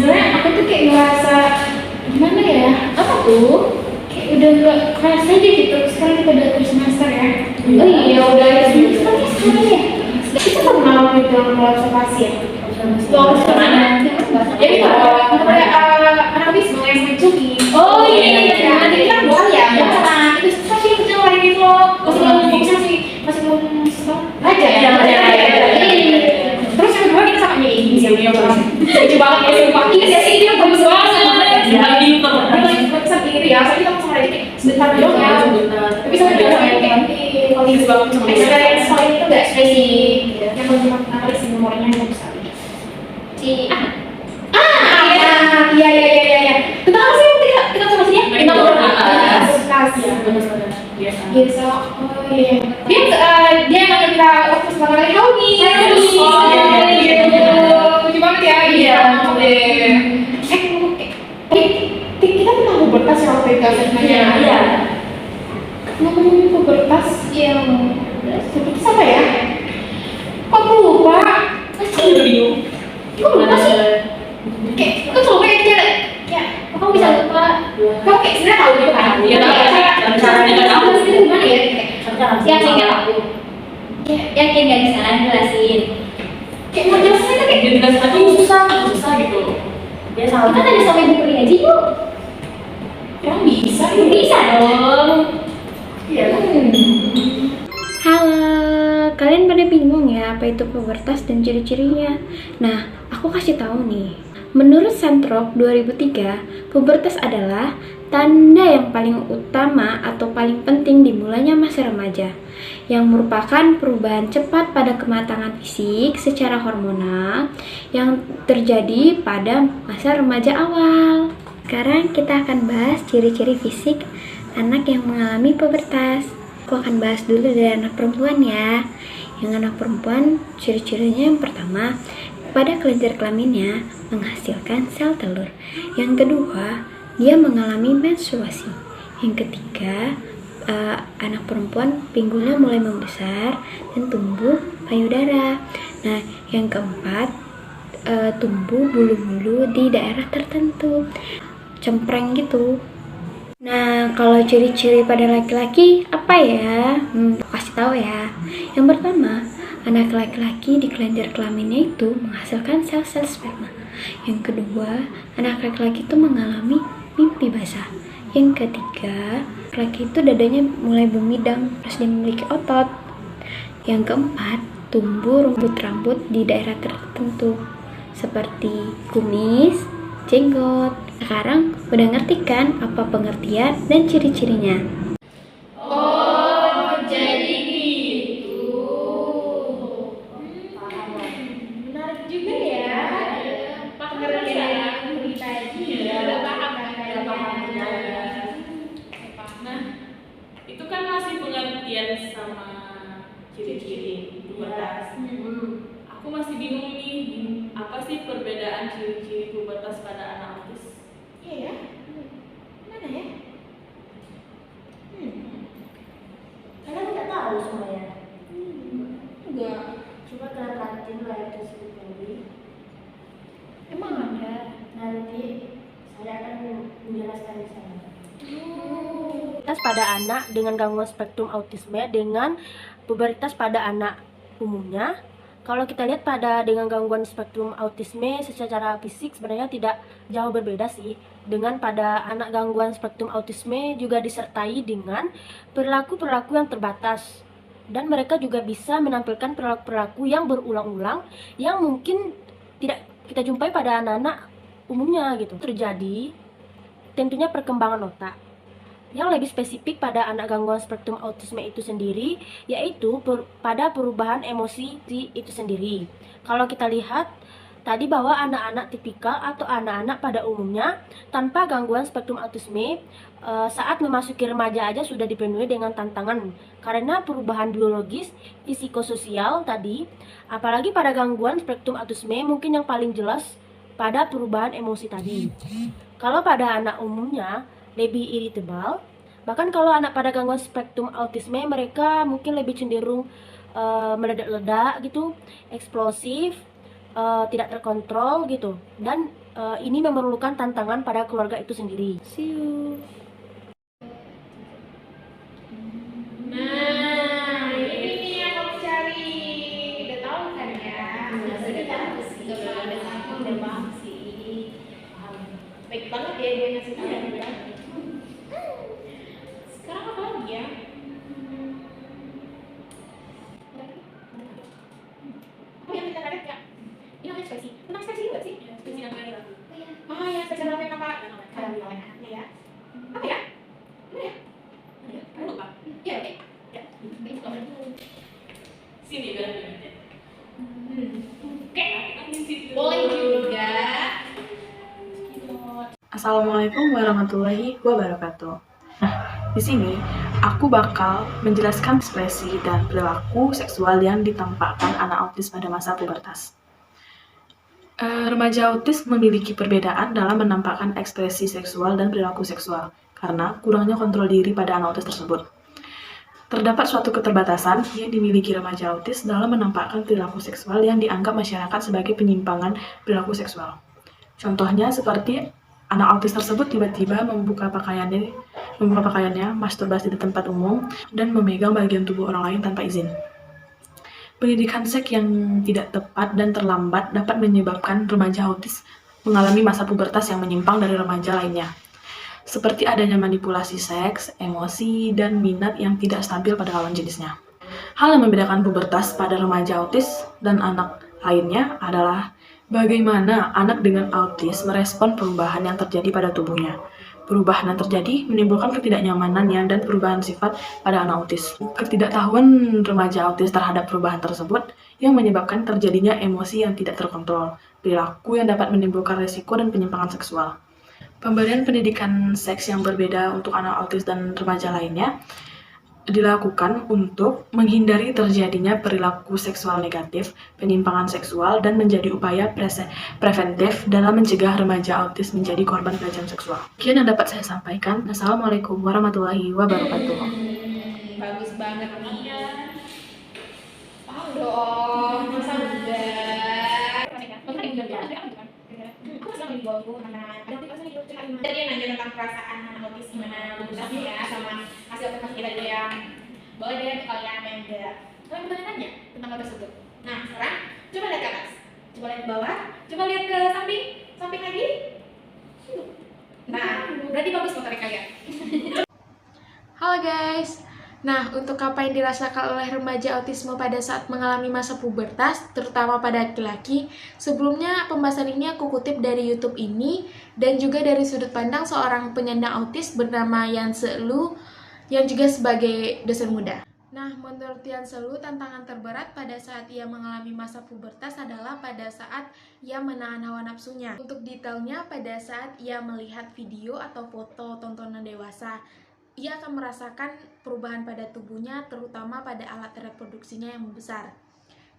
sebenarnya aku tuh kayak ngerasa gimana ya, apa tuh kayak udah nggak kelas aja gitu. Sekarang kita udah akhir semester ya. Oh iya udah akhir semester sekarang ya. Kita pernah gitu observasi ya. Observasi. Jadi kalau anak bisnis yang mencuci. Oh iya. Nanti kita buat ya. Itu pasti kecil lagi loh. Masih belum aja ya. Terus yang kedua kita sama ini sih yang lucu banget ya sumpah. Iya sih dia bagus banget. Lagi sendiri ya. Saya kita sama ini sebentar doang ya. Tapi sama dia sama kayak kalau ini banget sama experience soal itu nggak ekspresi. Yang cuma apa sih nomornya yang besar. Iya. Kita apa sih kita sama dia? Kita berkas. Biasa. Oh iya. Dia nanya kita waktu sebentar lagi Hauni. Lucu banget ya. Iya. Kita pernah pubertas ya waktu itu sebenarnya. Iya. Ngomongin pubertas yang seperti apa ya? Kok aku lupa? Kok lupa sih? Kayak aku coba ya. Kamu bisa lupa? Kamu kayak sebenarnya tahu gitu kan? Iya. Caranya nggak tahu sih gimana ya? Yang nggak tahu. Yakin nggak bisa jelasin? Kayak mau jelasin tuh kayak jelasin tapi susah gitu. Kita tanya sama ibu Pri aja yuk. Yang bisa dong. Iya. Halo, kalian pada bingung ya apa itu pubertas dan ciri-cirinya? Nah, aku kasih tahu nih. Menurut Santrok 2003, pubertas adalah tanda yang paling utama atau paling penting dimulainya masa remaja, yang merupakan perubahan cepat pada kematangan fisik secara hormonal yang terjadi pada masa remaja awal. Sekarang kita akan bahas ciri-ciri fisik anak yang mengalami pubertas. Aku akan bahas dulu dari anak perempuan ya. Yang anak perempuan, ciri-cirinya yang pertama, pada kelenjar kelaminnya menghasilkan sel telur. Yang kedua, dia mengalami menstruasi. Yang ketiga, anak perempuan pinggulnya mulai membesar dan tumbuh payudara. Nah, yang keempat, tumbuh bulu-bulu di daerah tertentu, cempreng gitu. Nah, kalau ciri-ciri pada laki-laki apa ya? Aku kasih tahu ya. Yang pertama, anak laki-laki di kelenjar kelaminnya itu menghasilkan sel-sel sperma. Yang kedua, anak laki-laki itu mengalami mimpi basah. Yang ketiga, laki itu dadanya mulai bermidang, terus dia memiliki otot. Yang keempat, tumbuh rambut-rambut di daerah tertentu seperti kumis, jenggot. Sekarang udah ngerti kan apa pengertian dan ciri-cirinya? Oh, jadi gitu. Menarik juga ya. Pengertian berita ini. Udah paham kan? Nah, itu kan masih pengertian sama ciri-ciri pubertas. Aku masih bingung nih, apa sih perbedaan ciri-ciri pubertas pada anak autis? Iya ya. Mana ya? Kalian tidak tahu semuanya. Enggak. Coba kalian perhatiin layar tersebut tadi. Emang ada. Nanti saya akan menjelaskan di sana. Pubertas pada anak dengan gangguan spektrum autisme dengan pubertas pada anak umumnya. Kalau kita lihat pada dengan gangguan spektrum autisme secara fisik sebenarnya tidak jauh berbeda sih. Dengan pada anak gangguan spektrum autisme juga disertai dengan perilaku-perilaku yang terbatas. Dan mereka juga bisa menampilkan perilaku-perilaku yang berulang-ulang yang mungkin tidak kita jumpai pada anak-anak umumnya gitu. Terjadi tentunya perkembangan otak. Yang lebih spesifik pada anak gangguan spektrum autisme itu sendiri, yaitu pada perubahan emosi itu sendiri. Kalau kita lihat tadi bahwa anak-anak tipikal atau anak-anak pada umumnya tanpa gangguan spektrum autisme saat memasuki remaja aja sudah dipenuhi dengan tantangan karena perubahan biologis, psikososial tadi, apalagi pada gangguan spektrum autisme mungkin yang paling jelas pada perubahan emosi tadi. Kalau pada anak umumnya lebih irritable, bahkan kalau anak pada gangguan spektrum autisme mereka mungkin lebih cenderung meledak-ledak gitu, eksplosif, tidak terkontrol gitu, dan ini memerlukan tantangan pada keluarga itu sendiri. See you. Nah, ini nih yang kamu cari. Udah tahu kan ya? Udah tahu sih. Udah paham sih. Baik banget ya dia ngasih tahu. Sekarang apa lagi ya? Oh yang kita karet ya? Ini namanya ekspresi. Tentang ekspresi juga sih? Ekspresi yang lain aku. Oh ya, ekspresi dalam apa? Dalam anaknya ya. Apa ya? Mana ya? Aku lupa. Iya, oke. Ya. Sini biar aku ingat. Oke. Aku situ. Boleh juga. Assalamualaikum warahmatullahi wabarakatuh. Nah, di sini aku bakal menjelaskan ekspresi dan perilaku seksual yang ditampakkan anak autis pada masa pubertas. Remaja autis memiliki perbedaan dalam menampakkan ekspresi seksual dan perilaku seksual karena kurangnya kontrol diri pada anak autis tersebut. Terdapat suatu keterbatasan yang dimiliki remaja autis dalam menampakkan perilaku seksual yang dianggap masyarakat sebagai penyimpangan perilaku seksual. Contohnya seperti anak autis tersebut tiba-tiba membuka pakaiannya, masturbasi di tempat umum, dan memegang bagian tubuh orang lain tanpa izin. Pendidikan seks yang tidak tepat dan terlambat dapat menyebabkan remaja autis mengalami masa pubertas yang menyimpang dari remaja lainnya, seperti adanya manipulasi seks, emosi, dan minat yang tidak stabil pada lawan jenisnya. Hal yang membedakan pubertas pada remaja autis dan anak lainnya adalah bagaimana anak dengan autis merespon perubahan yang terjadi pada tubuhnya. Perubahan yang terjadi menimbulkan ketidaknyamanan dan perubahan sifat pada anak autis. Ketidaktahuan remaja autis terhadap perubahan tersebut yang menyebabkan terjadinya emosi yang tidak terkontrol, perilaku yang dapat menimbulkan resiko dan penyimpangan seksual. Pemberian pendidikan seks yang berbeda untuk anak autis dan remaja lainnya dilakukan untuk menghindari terjadinya perilaku seksual negatif, penyimpangan seksual, dan menjadi upaya preventif dalam mencegah remaja autis menjadi korban pelecehan seksual. Sekian yang dapat saya sampaikan. Assalamualaikum warahmatullahi wabarakatuh. Bagus banget nih. Paham dong, masa enggak? Tadi yang nanya tentang perasaan anak autis gimana bagusnya ya, sama hasil observasi kita juga yang boleh deh kalian Amanda. Kalian boleh nanya tentang hal tersebut. Nah sekarang coba lihat ke atas, coba lihat ke bawah, coba lihat ke samping lagi. Nah berarti bagus motorik kalian. Halo guys. Nah, untuk apa yang dirasakan oleh remaja autisme pada saat mengalami masa pubertas, terutama pada laki-laki, sebelumnya pembahasan ini aku kutip dari YouTube ini, dan juga dari sudut pandang seorang penyandang autis bernama Yan Se-lu, yang juga sebagai dosen muda. Nah, menurut Yan Se-lu, tantangan terberat pada saat ia mengalami masa pubertas adalah pada saat ia menahan hawa nafsunya. Untuk detailnya, pada saat ia melihat video atau foto tontonan dewasa, ia akan merasakan perubahan pada tubuhnya, terutama pada alat reproduksinya yang membesar.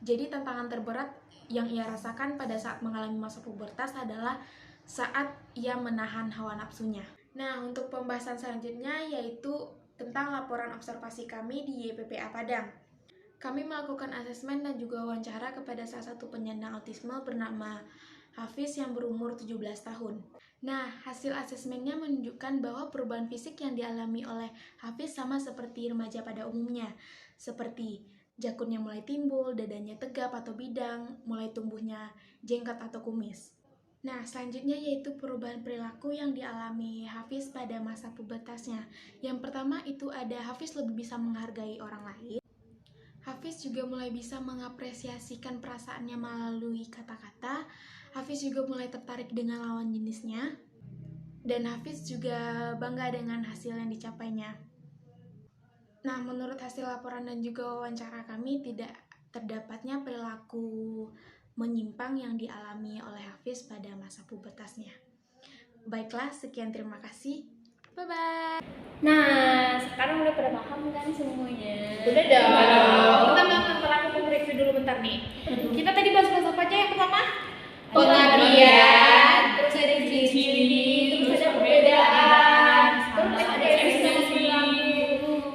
Jadi tantangan terberat yang ia rasakan pada saat mengalami masa pubertas adalah saat ia menahan hawa nafsunya. Nah, untuk pembahasan selanjutnya yaitu tentang laporan observasi kami di YPPA Padang. Kami melakukan asesmen dan juga wawancara kepada salah satu penyandang autisme bernama Hafiz yang berumur 17 tahun. Nah, hasil asesmennya menunjukkan bahwa perubahan fisik yang dialami oleh Hafiz sama seperti remaja pada umumnya, seperti jakunnya mulai timbul, dadanya tegap atau bidang, mulai tumbuhnya jenggot atau kumis. Nah, selanjutnya yaitu perubahan perilaku yang dialami Hafiz pada masa pubertasnya. Yang pertama itu ada Hafiz lebih bisa menghargai orang lain. Hafiz juga mulai bisa mengapresiasikan perasaannya melalui kata-kata. Hafiz juga mulai tertarik dengan lawan jenisnya, dan Hafiz juga bangga dengan hasil yang dicapainya. Nah, menurut hasil laporan dan juga wawancara kami, tidak terdapatnya perilaku menyimpang yang dialami oleh Hafiz pada masa pubertasnya. Baiklah, sekian, terima kasih. Bye-bye. Nah, sekarang udah pada paham kan semuanya? Udah dong. Bentar, aku mau review dulu bentar nih. Kita tadi bahas apa aja yang pertama? Pengabdian, terus ada ciri-ciri, terus ada perbedaan, terus ada ekspresi,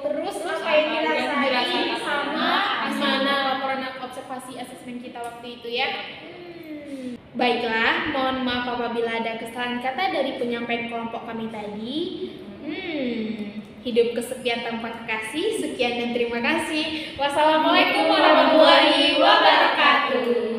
terus apa yang dirasain sama gimana laporan observasi asesmen kita waktu itu ya. Baiklah, mohon maaf apabila ada kesalahan kata dari penyampaian kelompok kami tadi. Hidup kesepian tanpa kekasih. Sekian dan terima kasih. Wassalamualaikum warahmatullahi wabarakatuh.